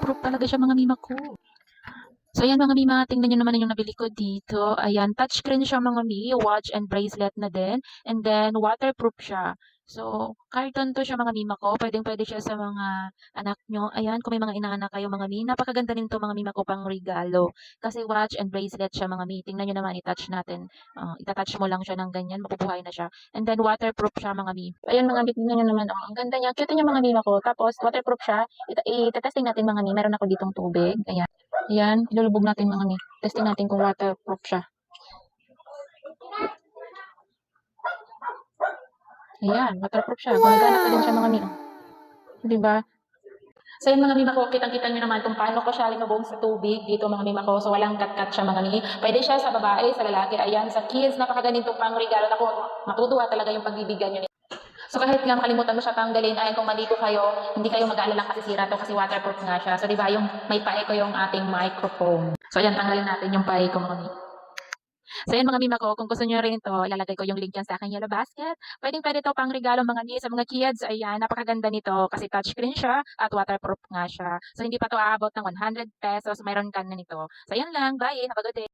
waterproof talaga siya mga mima ko. So ayan mga mima, tingnan niyo naman yung nabili ko dito. Ayan, touchscreen siya mga mi, watch and bracelet na din. And then waterproof siya. So, carton to siya mga mima ko. Pwedeng-pwede siya sa mga anak nyo. Ayan, kung may mga inaanak kayo mga mi, napakaganda rin to mga mima ko pang regalo. Kasi watch and bracelet siya mga mi. Tingnan nyo naman, i-touch natin. Itatouch mo lang siya ng ganyan, mabubuhay na siya. And then waterproof siya mga mi. Ayan mga mi, tingnan nyo naman. Ang ganda niya. Cute niya mga mima ko. Tapos waterproof siya. Itetesting natin mga mi. Meron ako ditong tubig. Ayan. Ayan, ilulubog natin mga mi. Testing natin kung waterproof siya. Ayan, waterproof siya. Gumagana pa din siya mga mi. Diba? So yun mga mima ko, kitang-kita nyo naman kung paano ko siya linubog sa tubig dito mga mima ko. So walang kat-kat siya mga mi. Pwede siya sa babae, sa lalaki. Ayan, sa kids, napakaganito pang regalo na ko. Matutuwa talaga yung pagbibigyan nyo. So kahit nga makalimutan mo siya tanggalin, ayan kung maldito kayo, hindi kayo mag-aalala kasi sira to kasi waterproof nga siya. So di ba yung may pae ko yung ating microphone. So ayan, tanggalin natin yung pae ko mga mi. So yun mga mima ko, kung gusto niyo rin ito, ilalagay ko yung link dyan sa aking yellow basket. Pwedeng-pwede ito pang regalo mga mi sa mga kids. Ayan, napakaganda nito kasi touchscreen siya at waterproof nga siya. So hindi pa to aabot ng 100 pesos, mayroon ka na nito. So yan lang, bye, have a good day.